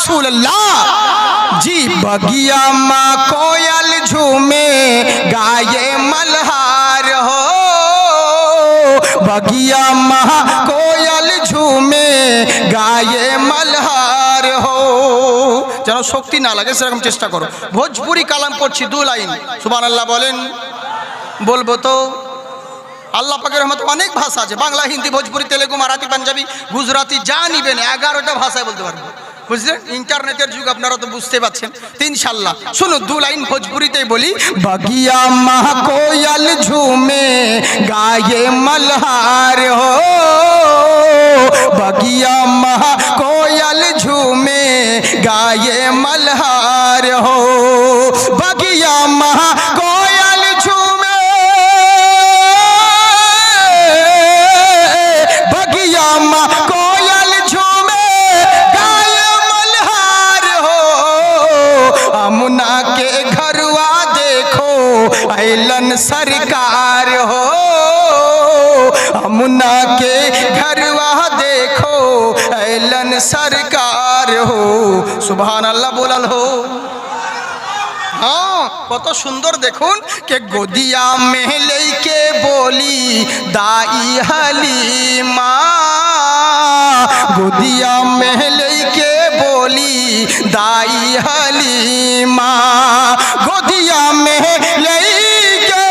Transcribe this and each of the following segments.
रसूलल्लाह जी। बगिया माँ कोयल झूमे गाये मल्हार हो, बगिया माँ कोयल झूमे गाये मल्हार हो। যেন শক্তি না লাগে সেরকম চেষ্টা করো। ভোজপুরি কালাম পড়ছি 2 লাইন, সুবহানাল্লাহ বলেন। বলবো তো আল্লাহ পাকের রহমতে অনেক ভাষা আছে, বাংলা, হিন্দি, ভোজপুরি, তেলেগু, মারাঠি, পাঞ্জাবি, গুজরাটি, যা নিবেন 11টা ভাষায় বলতে পারবো, বুঝলেন? ইন্টারনেটের যুগ, আপনারা তো বুঝতে পারছেন। তো ইনশাআল্লাহ শুনুন 2 লাইন ভোজপুরিতেই বলি। बगिया माँ कोयल झूमे गाये मल्हार हो, बगिया माँ कोयल झूमे गाये मल्हार हो, बगिया माँ कोयल झूमे, बगिया माँ कोयल झूमे गाये मल्हार हो। अमुना के घरवा देखो ऐलन सरकार हो, अमुना के घरवा देखो ऐलन सरकार हो। सुभान अल्लाह बोलल हो। हाँ, কত সুন্দর দেখুন কে গোদিয়া में लेके बोली दाई हलीमा, गोदिया में लेके बोली दाई हलीमा, गोदिया में लेके,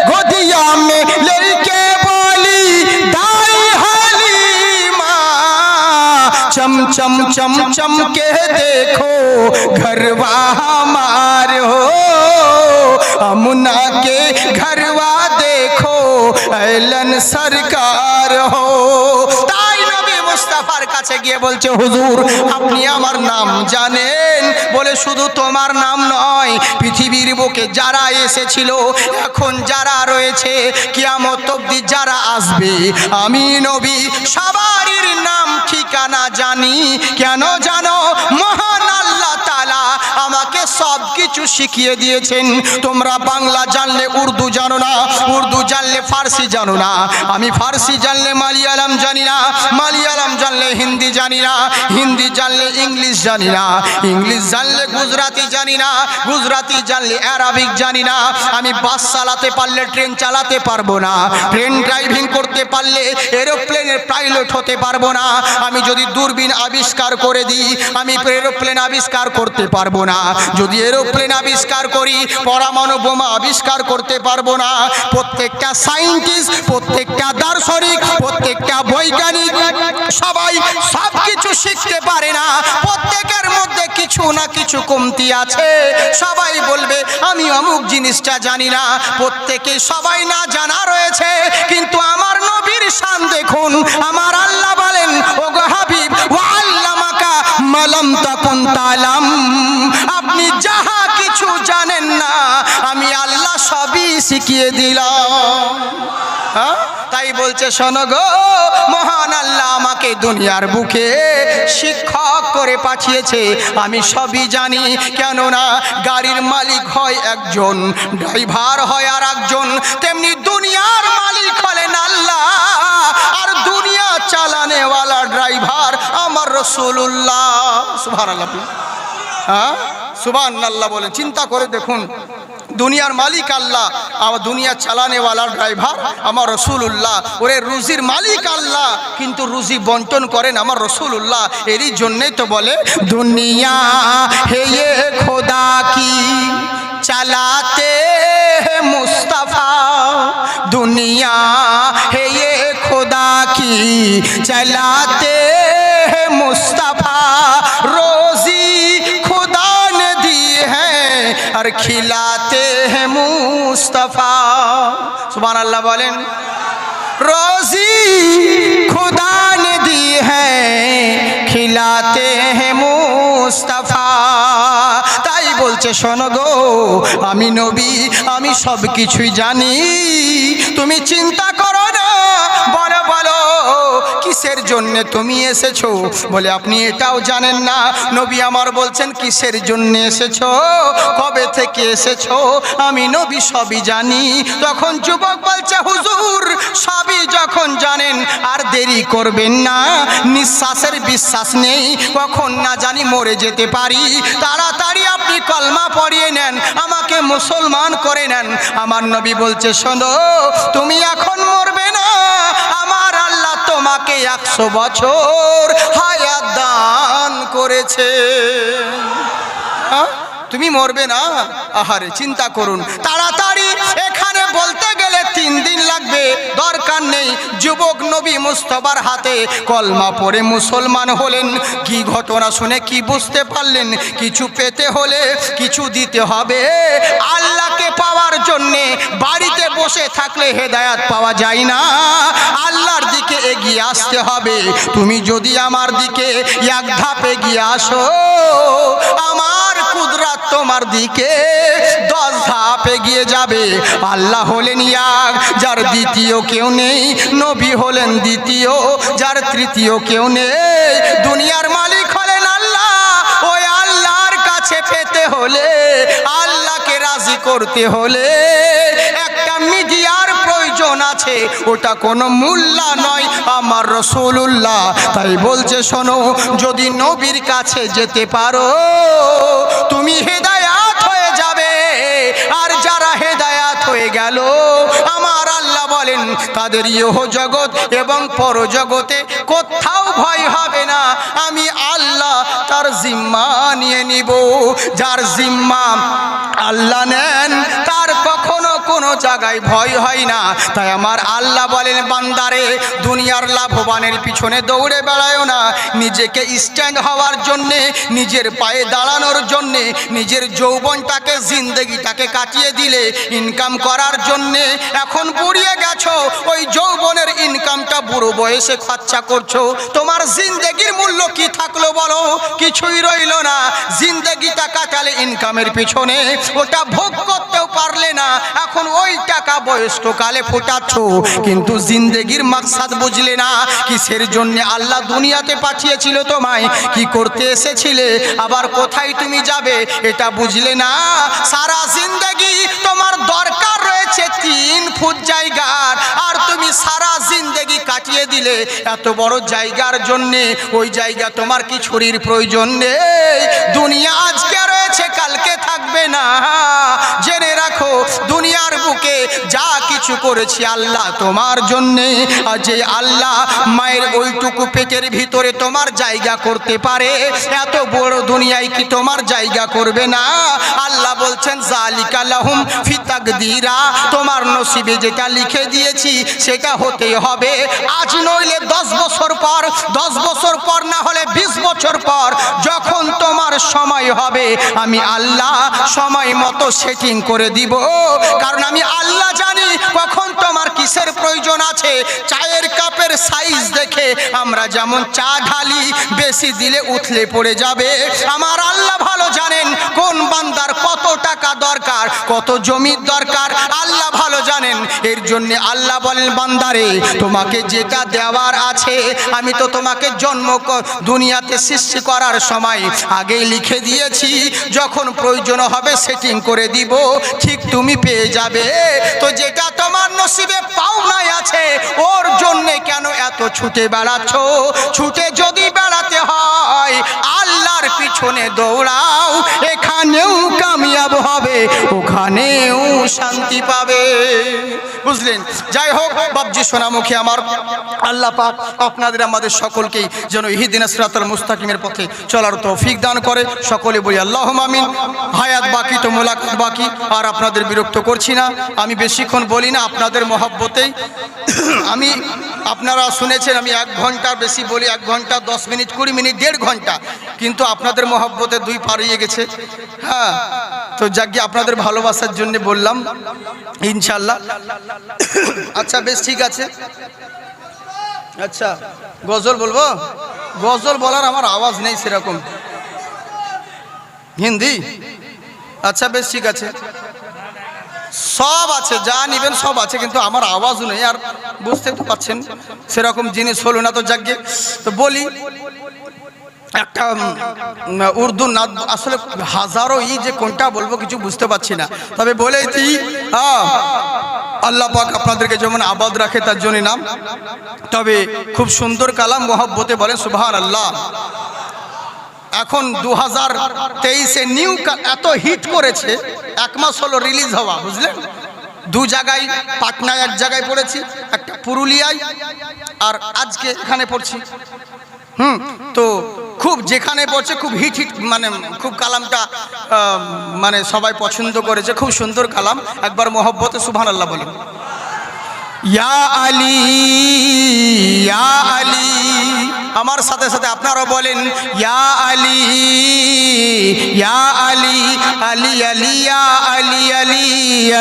गोदिया में लेके बोली दाई हलीमा, चम चम चम चम के देखो घरवा हमार हो, अमुना के घरवा देखो ऐलन सरकार हो। তাই নবী মুস্তাফার কাছে গিয়ে বলছে, হুজুর আপনি আমার নাম জানেন? বলে শুধু তোমার নাম নয়, পৃথিবীর বুকে যারা এসেছিল, এখন যারা রয়েছে, কিয়ামত অবধি যারা আসবে, আমি নবী সবারই নাম ঠিকানা জানি। কেন জানো? মহান আল্লাহ তাআলা আমাকে সব কিছু শিখিয়ে দিয়েছেন। তোমরা বাংলা জানলে উর্দু জানো না, উর্দু জানলে ফার্সি জানো না, আমি ফার্সি জানলে মালয়ালাম জানি না, মালয়ালাম জানলে হিন্দি জানি না, হিন্দি জানলে ইংলিশ জানি না, ইংলিশ জানলে গুজরাটি জানি না, গুজরাটি জানলে আরবিক জানি না, আমি বাস চালাতে পারলে ট্রেন চালাতে পারবো না, ট্রেন ড্রাইভিং করতে পারলে এরোপ্লেনের পাইলট হতে পারবো না, আমি যদি দূরবীন আবিষ্কার করে দিই আমি এরোপ্লেন আবিষ্কার করতে পারবো না, যদি এরোপ্লেন আবিষ্কার করি পরমাণু বোমা আবিষ্কার করতে পারবো না। প্রত্যেকটা সায়েন্টিস্ট, প্রত্যেকটা দার্শনিক, প্রত্যেকটা বৈজ্ঞানিক সবাই সব কিছু শিখতে পারে না, প্রত্যেকের মধ্যে কিছু না কিছু কমতি আছে। সবাই বলবে আমি অমুক জিনিসটা জানি না, প্রত্যেকে সবাই না জানা রয়েছে, কিন্তু আমার নবীর শান দেখুন। আমার আল্লাহ বলেন, ওগো হাবিব ওয়া আল্লামাকা মালাম তাকুন তালাম, আপনি যাহা কিছু জানেন না আমি আল্লাহ সবই শিখিয়ে দিলাম। হ্যাঁ, তাই বলছে শোনো গো, মহান আল্লাহ আমাকে দুনিয়ার বুকে শিক্ষক করে পাঠিয়েছে, আমি সবই জানি। কেননা গাড়ির মালিক হয় একজন, ড্রাইভার হয় আর একজন, তেমনি দুনিয়ার মালিক হলেন আল্লাহ, আর দুনিয়া চালানেওয়ালা ড্রাইভার আমার রাসূলুল্লাহ। সুবহানাল্লাহ। হ্যাঁ, সুবহানাল্লাহ বলে চিন্তা করে দেখুন, দুনিয়ার মালিক আল্লাহ, আর দুনিয়া চালানেওয়ালা ড্রাইভার আমার রাসূলুল্লাহ। ওরে রুজির মালিক আল্লাহ, কিন্তু রুজি বন্টন করেন আমার রাসূলুল্লাহ। এরই জন্যই তো বলে দুনিয়া হে ये খোদা কি চালাতে হে মুস্তাফা, দুনিয়া হে ये খোদা কি চালাতে হে মুস্তাফা, रोजी खुदा ने दी है और खिलाते हैं मुस्तफा। सुभान अल्लाह बोलें। रोजी खुदा ने दी है खिलाते हैं मुस्तफा। তাই বলছে শোনো গো, আমি নবী, আমি সব কিছুই জানি, তুমি চিন্তা করো না। বলো বলো কিসের জন্য তুমি এসেছো? বলে আপনি এটাও জানেন না? নবী আমার বলছেন কিসের জন্য এসেছো, কবে থেকে এসেছো? আমি নবী সবই জানি। তখন যুবক বলছে হুজুর সবই যখন জানেন আর দেরি করবেন না, নিঃশ্বাসের বিশ্বাস নেই, কখন না জানি মরে যেতে পারি, তাড়াতাড়ি আপনি কলমা পড়িয়ে নেন, আমাকে মুসলমান করে নেন। আমার নবী বলছে শোনো, তুমি এখন মরবে না, আমার আল্লাহ তোমাকে 100 বছর হায়াত দান করেছে। তুমি মরবে না? আহারে চিন্তা করুন। তাড়াতাড়ি এখানে বলতে গেলে 3 দিন লাগবে, দরকার নেই। যুবক নবী মুস্তাফার হাতে কলমা পড়ে মুসলমান হলেন। কি ঘটনা শুনে কি বুঝতে পারলেন? কিছু পেতে হলে কিছু দিতে হবে। আল্লাহকে পাওয়ার জন্যে বাড়িতে বসে থাকলে হেদায়াত পাওয়া যায় না, আল্লাহর দিকে এগিয়ে আসতে হবে। তুমি যদি আমার দিকে এক ধাপ এগিয়ে আসো, আমার কুদরত তোমার দিকে 10 ধাপ এগিয়ে যাবে। আল্লাহ হলেন এক, যার দ্বিতীয় কেউ নেই। নবী হলেন দ্বিতীয়, যার তৃতীয় কেউ নেই। দুনিয়ার মালিক হলেন আল্লাহ। ওই আল্লাহর কাছে পেতে হলে, আল্লাহকে রাজি করতে হলে একটা মিডিয়ার প্রয়োজন আছে, ওটা কোনো মোল্লা নয়, আমার রাসূলুল্লাহ। তাই বলছে শোনো, যদি নবীর কাছে যেতে পারো তুমি হেদায়াত হয়ে যাবে। আর যারা হেদায়াত হয়ে গেল, আমার আল্লাহ বলেন তাদের ইহ জগৎ এবং পরজগতে কোথাও ভয় হবে না। আমি আল্লাহ তার জিম্মা নিয়ে নিব। যার জিম্মা আল্লাহ নেন তার কখনো কোনো জায়গায় ভয় হয় না। তাই আমার আল্লাহ বলেন বান্দারে, দুনিয়ার লাভবানের পিছনে দৌড়ে বেড়ায়ও না। নিজেকে স্ট্যান্ড হওয়ার জন্যে, নিজের পায়ে দাঁড়ানোর জন্যে, নিজের যৌবনটাকে জিন্দেগিটাকে কাটিয়ে দিলে ইনকাম করার জন্যে। এখন বুড়িয়ে গেছো, ওই যৌবনের ইনকামটা বুড়ো বয়সে খরচা করছো। তোমার জিন্দেগির মূল্য কি থাকলো বলো? কিছুই রইল না। জিন্দেগিটা কাটালে ইনকামের পিছনে, ওটা ভোগ করতেও পারলে না। এখন ওই টাকা বয়স্ককালে ফোটাচ্ছ, কিন্তু জিন্দেগির মাকসাদ বুঝলে না। কিসের জন্য আল্লাহ দুনিয়াতে পাঠিয়েছিল তোমায়, কি করতে এসেছিলে, আবার কোথায় তুমি যাবে, এটা বুঝলে না। সারা জিন্দেগি তোমার দরকার রয়েছে 3 ফুট জায়গার, আর তুমি সারা জিন্দেগি কাটিয়ে দিলে এত বড় জায়গার জন্যে। ওই জায়গা তোমার কি ছুরির প্রয়োজন নেই? দুনিয়া আজকে রয়েছে, কালকে থাকবে না। জেনে রাখো, দুনিয়ার বুকে যা কিছু করেছি আল্লাহ তোমার জন্যে। আর যে আল্লাহ মায়ের ওইটুকু পেটের ভিতরে তোমার জায়গা করতে পারে, এত বড় দুনিয়ায় কি তোমার জায়গা করবে না? আল্লাহ বলছেন জালিকা লাহুম ফি তাকদীরা, তোমার নসিবে যেটা লিখে দিয়েছি সেটা হতে হবে। আজ নইলে 10 বছর পর, 10 বছর পর না হলে 20 বছর পর, যখন তোমার সময় হবে আমি আল্লাহ সময় মতো সেটিং করে দিব। কারণ আমি আল্লাহ জানি কখন তোমার কিসের প্রয়োজন আছে। চায়ের কাপের সাইজ দেখে আমরা যেমন চা ঢালি, বেশি দিলে উথলে পড়ে যাবে। আমার আল্লাহ ভালো জানেন কোন বান্দার কত টাকা দরকার, কত জমির দরকার, আল্লাহ ভালো জানেন। এর জন্য আল্লাহ বলেন বান্দারে, তোমাকে যেটা দেওয়ার আছে আমি তো তোমাকে জন্ম দুনিয়াতে সৃষ্টি করার সময় আগেই লিখে দিয়েছি। যখন প্রয়োজন হবে সেটিং করে দিব, ঠিক তুমি পেয়ে যাবে। তো যেটা তোমার নসিবে পাওনাই আছে, ওর জন্যে কেন এত ছুটে বেড়াচ্ছ? ছুটে যদি বেড়াতে হয় আল্লাহর পিছনে দৌড়াও, এখানেও কামিয়াব হবে, ওখানেও শান্তি পাবে। বুঝলেন? যাই হোক বাবজি সোনামুখী আমার, আল্লাহ পাক আপনাদের আমাদের সকলকেই যেন ইহদিনাস সিরাতাল মুস্তাকিমের পথে চলার তৌফিক দান করে। সকলে বলি আল্লাহুম্মা আমিন। হায়াত বাকি তো মোলাকাত বাকি, আর আপনাদের বিরক্ত করছি না। আমি বেশিক্ষণ বলি না, আপনাদের মহব্বতেই আমি, আপনারা শুনেছেন আমি 1 ঘন্টার বেশি বলি, 1 ঘন্টা 10 মিনিট 20 মিনিট 1.5 ঘন্টা, কিন্তু আপনাদের মহব্বতে 2 পারিয়ে গেছে। হ্যাঁ, তো যাকে আপনাদের ভালোবাসার জন্য বললাম ইনশাল্লাহ। আচ্ছা বেশ ঠিক আছে। আচ্ছা গজল বলবো? গজল বলার আমার আওয়াজ নেই সেরকম। হিন্দি? আচ্ছা বেশ ঠিক আছে। সব আছে, যা নিবেন সব আছে, কিন্তু আমার আওয়াজও নেই। আর বুঝতে তো পারছেন সেরকম জিনিস হলো না, তো যাকে তো বলি একটা উর্দু নাদ, আসলে হাজারো যে কোনটা বলবো কিছু বুঝতে পারছি না, তবে বলেছি আল্লাহ পাক আপনাদেরকে যেমন আবাদ রাখে তার জন্য নাম। তবে খুব সুন্দর কালাম, মহব্বতে বলেন সুবহানাল্লাহ। এখন 2023-এ নিউ এত হিট করেছে, 1 মাস হলো রিলিজ হওয়া, বুঝলেন? 2 জায়গায়, পাটনায় 1 জায়গায় পড়েছি, একটা পুরুলিয়ায়, আর আজকে এখানে পড়ছি। তো খুব যেখানে পড়ছে খুব হিট মানে খুব কালামটা মানে সবাই পছন্দ করেছে, খুব সুন্দর কালাম। একবার মহব্বতে সুবহানাল্লাহ বলেন। ইয়া আলী ইয়া আলী, আমার সাথে সাথে আপনারাও বলেন ইয়া আলী ইয়া আলী, আলী আলী ইয়া আলী আলী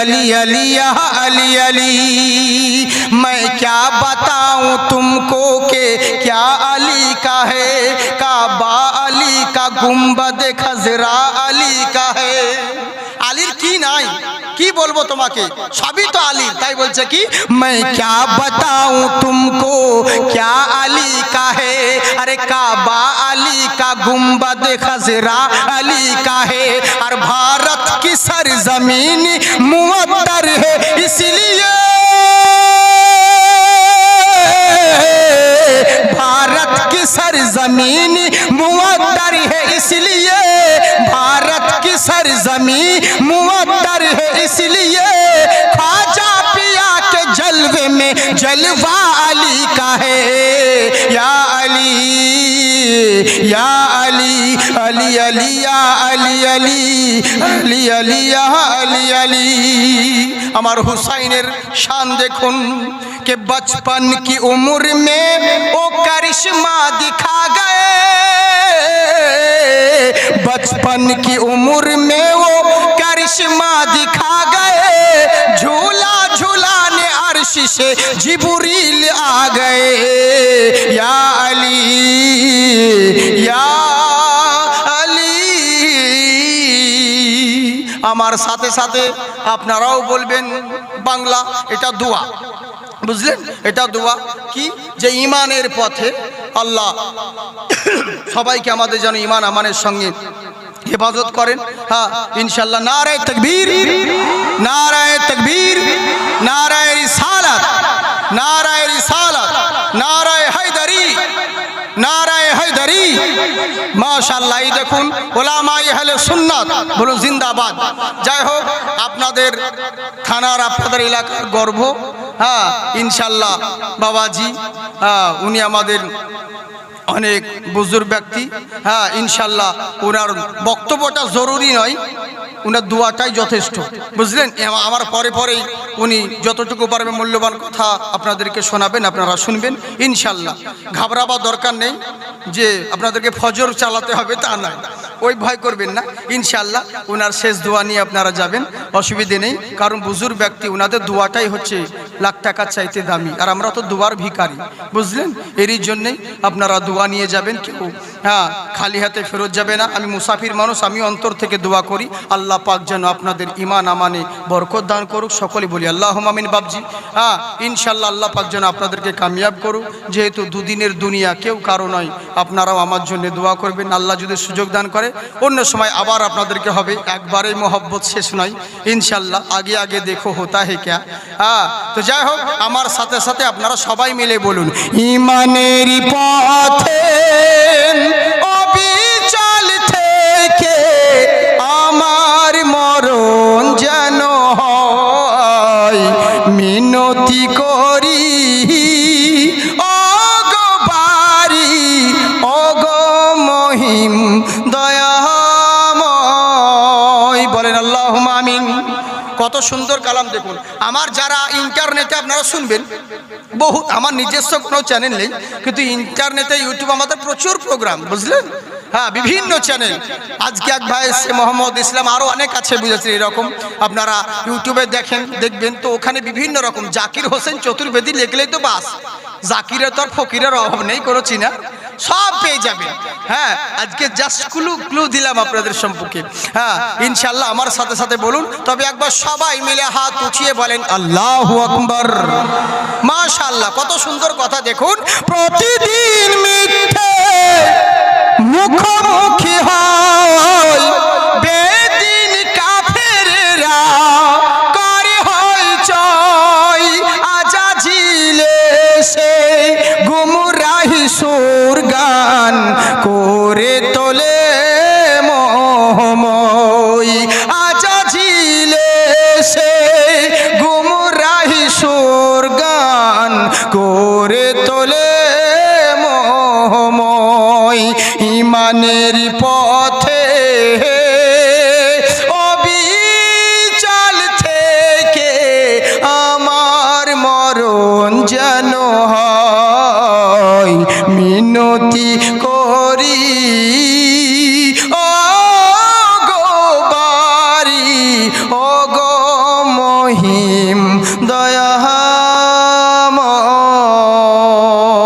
আলী আলী ইয়া আলী আলী। मैं क्या बताऊं तुमको के क्या अली का है, काबा अली का गुंबद खजरा अली का है। আলীর কি নাই, কি বলবো তোমাকে, সবই তো আলী। তাই বলছে কি मैं क्या बताऊं तुमको क्या अली का है, अरे काबा अली का गुंबद खजरा अली का है। और भारत की सरजमीन मुअत्तर है इसलिए, भारत की सरजमीन मुअत्तर है इसलिए, भारत की सरजमीन मुअत्तर है इसलिए, ख्वाजा पिया के जलवे में जलवा अली का है। या अली या अली अली अली या अली अली अली अली या अली अली। আমার হুসাইনের শান দেখুন कि बचपन की उम्र में वो करिश्मा दिखा गए, बचपन की उम्र में वो करिश्मा दिखा गए, झूला झूलाने अर्श से जिब्रील आ गए। या अली या अली। আমার সাথে সাথে আপনারাও বলবেন বাংলা, এটা দোয়া, বুঝলেন? এটা দোয়া কি যে ইমানের পথে আল্লাহ সবাইকে আমাদের যেন ইমান আমানের সঙ্গে হেফাজত করেন। হ্যাঁ ইনশাআল্লাহ। নারায়ে তাকবীর, নারায়ে তাকবীর, নারায়ে রিসালাত, নারায়ে রিসালাত, নারায়ে হায়দারি, নারায়ে হায়দারি। মাশাআল্লাহ। এই দেখুন উলামায়ে আহলে সুন্নাত বলুন জিন্দাবাদ। যাই হোক, আপনাদের থানার, আপনাদের এলাকার গর্ব। হ্যাঁ ইনশাআল্লাহ বাবাজি, হ্যাঁ উনি আমাদের অনেক বুজুর্গ ব্যক্তি। হ্যাঁ ইনশাআল্লাহ ওনার বক্তব্যটা জরুরি নয়, ওনার দোয়াটাই যথেষ্ট, বুঝলেন? আমার পরে পরেই উনি যতটুকু পারবে মূল্যবান কথা আপনাদেরকে শোনাবেন, আপনারা শুনবেন ইনশাআল্লাহ। ঘাবড়াবার দরকার নেই যে আপনাদেরকে ফজর চালাতে হবে, তা নয়, ওই ভয় করবেন না। ইনশাআল্লাহ ওনার শেষ দোয়া নিয়ে আপনারা যাবেন, অসুবিধে নেই। কারণ বুজুর্গ ব্যক্তি, ওনাদের দোয়াটাই হচ্ছে লাখ টাকার চাইতে দামি, আর আমরা তো দোয়ার ভিখারি, বুঝলেন? এরই জন্যেই আপনারা দোয়া নিয়ে যাবেন, কেউ হ্যাঁ খালি হাতে ফেরত যাবে না। আমি মুসাফির মানুষ, আমি অন্তর থেকে দোয়া করি আল্লাহ পাক যেন আপনাদের ইমান আমানে বরকত দান করুক। সকলে বলি আল্লাহুম্মা আমিন বাবজি। হ্যাঁ ইনশাআল্লাহ আল্লাহ পাক যেন আপনাদেরকে কামিয়াব করুক। যেহেতু দুদিনের দুনিয়া, কেউ কারো নয়, আপনারাও আমার জন্য দোয়া করবেন। আল্লাহ যদি সুযোগ দান করে অন্য সময় আবার আপনাদেরকে হবে, একবারেই মোহব্বত শেষ নয় ইনশাআল্লাহ। আগে আগে দেখো হোতা হে ক্যা। হ্যাঁ তো যাই হোক, আমার সাথে সাথে আপনারা সবাই মিলে বলুন ইমানের পথে অবিচল থেকে আমার মরণ যেন হয়, মিনতি করি ওগো বারি ওগো মহিম দয়াময়। বলেন আল্লাহুম্মা আমিন। কত সুন্দর কালাম দেখুন। আমার যারা ইন্টারনেটে আপনারা শুনবেন, বহু আমার নিজস্ব কোনো চ্যানেল নেই, কিন্তু ইন্টারনেটে ইউটিউব আমাদের প্রচুর প্রোগ্রাম, বুঝলেন? হ্যাঁ বিভিন্ন চ্যানেল। আজকে এক ভাই এসছে মোহাম্মদ ইসলাম, আরও অনেক আছে বুঝেছেন এরকম, আপনারা ইউটিউবে দেখবেন তো ওখানে বিভিন্ন রকম জাকির হোসেন চতুর্বেদী লিখলেই তো বাস, জাকিরের তো আর ফকিরের অভাব নেই কোনো চিনা। সব পেয়ে যাবেন। হ্যাঁ, আজকে জাস্ট ক্লু দিলাম আপনাদের সম্পর্কে। হ্যাঁ, ইনশাআল্লাহ আমার সাথে সাথে বলুন, তবে একবার সবাই মিলে হাত উঠিয়ে বলেন আল্লাহু আকবার। মাশাআল্লাহ, কত সুন্দর কথা দেখুন। প্রতিদিন মিথ্যে মুখোমুখি হয় বেদিন কাফেররা, করে হয় জয় আজাজিলে সে গুমরাহি সুর গান করে তোলে মোহময়। আজাজিলে সে গুমরাহি সুর গান করে তোলে মোহময়। ইমানের পথে অবিচল থেকে আমার মরণ যেন হয়, মিনতি করি ও গো বারি, ও গো মহিম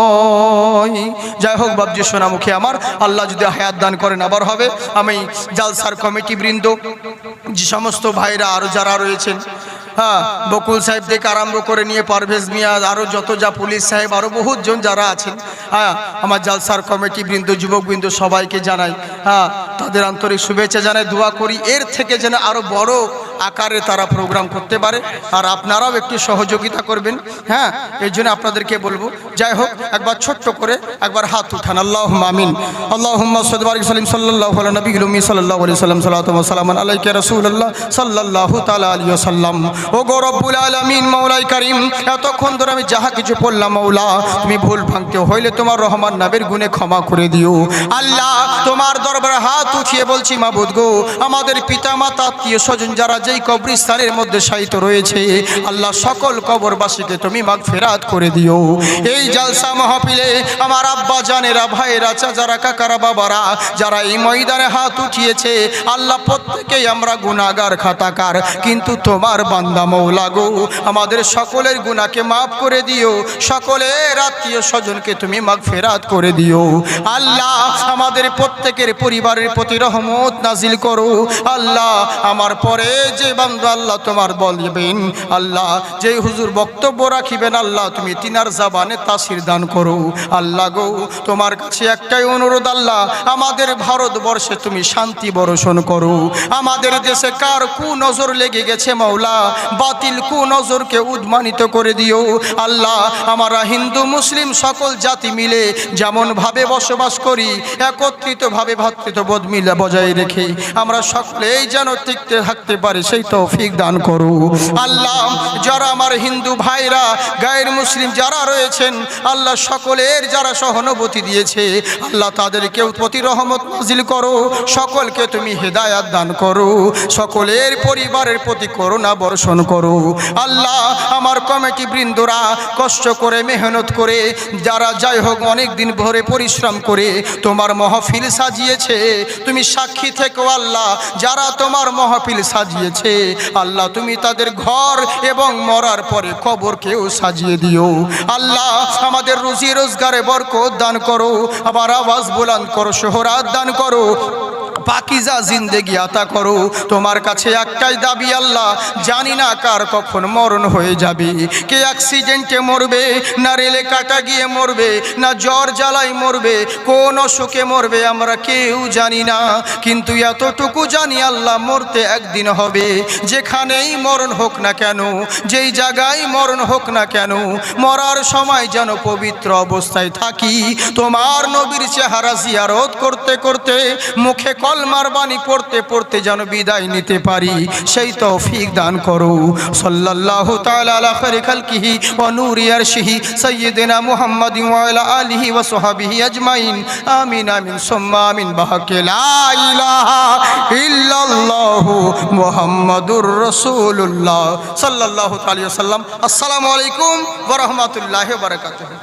দয়াময়। যাই হোক বাবজি সোনামুখী আমার, আল্লাহ যদি হায়াত দান করেন আবার হবে। আমি জালসার কমিটি বৃন্দ, যে সমস্ত ভাইরা আরও যারা রয়েছেন, হ্যাঁ, বকুল সাহেব থেকে আরম্ভ করে নিয়ে পারভেজ মিয়া, আরও যত যা পুলিশ সাহেব, আরও বহুত জন যারা আছেন, হ্যাঁ, আমার জালসার কমিটি বৃন্দ, যুবক বৃন্দ সবাইকে জানাই, হ্যাঁ, তাদের আন্তরিক শুভেচ্ছা জানাই। দোয়া করি এর থেকে যেন আরও বড় আকারে তারা প্রোগ্রাম করতে পারে, আর আপনারাও একটু সহযোগিতা করবেন। হ্যাঁ, এই জন্য আপনাদেরকে বলবো। যাই হোক, একবার ছোট্ট করে একবার হাত উঠান। আল্লাহুম্মা আমিন। আল্লাহুম্মা সাল্লি আলা সাল্লিম সাল্লাল্লাহু আলা নবিয়িল উম্মি সাল্লাল্লাহু আলাইহি ওয়াসাল্লাম, সালাতু ওয়া সালামু আলাইকা রাসূলুল্লাহ সাল্লাল্লাহু তাআলা আলাইহি ওয়াসাল্লাম। ও গো রব্বুল আলামিন, মাওলাই কারীম, এতক্ষণ ধরে আমি যাহা কিছু বললাম মাওলা, তুমি ভুল ভাঙতে হইলে তোমার রহমান নামের গুণে ক্ষমা করে দিও। আল্লাহ, তোমার দরবারে হাত উঠিয়ে বলছি মাবুদ গো, আমাদের পিতা মাতা আত্মীয় স্বজন যারা যেই কবরস্থানের মধ্যে শায়িত রয়েছে, আল্লাহ সকল কবরবাসীকে তুমি মাগফিরাত করে দিও। এই জালসা মাহফিলে আমার আব্বা জানেরা, ভাইরা, চাচারা, কাকারা, বাবারা যারা এই ময়দানে হাত উঠিয়েছে, আল্লাহ প্রত্যেকেই আমরা গুনাহগার, খাতাকার, কিন্তু তোমার বান্দা মওলা গো, আমাদের সকলের গুনাহকে মাফ করে দিও। সকলের আত্মীয় স্বজনকে তুমি মাগফিরাত করে দিও। আল্লাহ, আমাদের প্রত্যেকের পরিবারের প্রতি রহমত নাজিল করো। আল্লাহ, আমার পরে যে বান্দা আল্লাহ তোমার বলবেন, আল্লাহ যে হুজুর বক্তব্য রাখিবেন, আল্লাহ তুমি তিনার জবানে তাসির দান করো। আল্লাহ গো, তোমার কাছে একটাই অনুরোধ, আল্লাহ আমাদের ভারতবর্ষে তুমি শান্তি বর্ষণ করো। আমাদের দেশে কার কুনজর লেগে গেছে মাওলা, বাতিল কুনজরকে উদ্মানিত করে দিও। আল্লাহ, আমরা হিন্দু মুসলিম সকল জাতি মিলে যেমন ভাবে বসবাস করি, একত্রিতভাবে ভ্রাতৃত্ববোধ মিলে বজায় রেখে আমরা সকলেই যেন টিকতে থাকতে পারি, সেই তৌফিক দান করো। আল্লাহ, যারা আমার হিন্দু ভাইরা, গায়ের মুসলিম যারা রয়েছেন, আল্লাহ সকলের যারা সহানুভূতি দিয়েছে, আল্লাহ তাদেরকে প্রতি রহমত নাজিল করো। সকলকে তুমি হেদায়াত দান করো। সকলের পরিবারের প্রতি করুণা বর্ষণ করো। আল্লাহ, আমার কমিটি বৃন্দরা কষ্ট করে, মেহনত করে, যারা যাই হোক অনেক দিন ভরে পরিশ্রম করে তোমার মাহফিল সাজিয়েছে, তুমি সাক্ষী থেকো আল্লাহ, যারা তোমার মাহফিল সাজিয়েছে, আল্লাহ তুমি তাদের ঘর এবং মরার পরে কবরকেও সাজিয়ে দিও। আল্লাহ, আমাদের রুজি রোজগারে বরকত দান করো, আবার আওয়াজ বুলন্দ করো, শোহরাত দান করো, পাকিজা জিন্দেগি আতা করো। তোমার কাছে একটাই দাবি আল্লাহ, জানি না কার কখন মরণ হয়ে যাবে, কে অ্যাক্সিডেন্টে মরবে, না রেলে কাটা গিয়ে মরবে, না জ্বর জ্বালাই মরবে, কোন অসুখে মরবে আমরা কেউ জানি না, কিন্তু এতটুকু জানি আল্লাহ মরতে একদিন হবে। যেখানেই মরণ হোক না কেন, যেই জায়গায় মরণ হোক না কেন, মরার সময় যেন পবিত্র অবস্থায় থাকি, তোমার নবীর চেহারা জিয়ারত করতে করতে, মুখে কলমার বাণী পড়তে পড়তে যেন বিদায় নিতে পারি, সেই তৌফিক দান করো। সাল্লাল্লাহু তাআলা আলা খায়রি খালকিহি ওয়া নূরি আরশিহি সাইয়্যিদিনা মুহাম্মাদিন ওয়া আলা আলিহি ওয়া সাহবিহি আজমাইন। আমিন আমিন সুম্মা আমিন। বাহাকে লা ইলাহা ইল্লাল্লাহু মুহাম্মাদুর রাসূলুল্লাহ সাল্লাল্লাহু আলাইহি ওয়াসাল্লাম। আসসালামু আলাইকুম ওয়া রাহমাতুল্লাহি ওয়া বারাকাতুহু।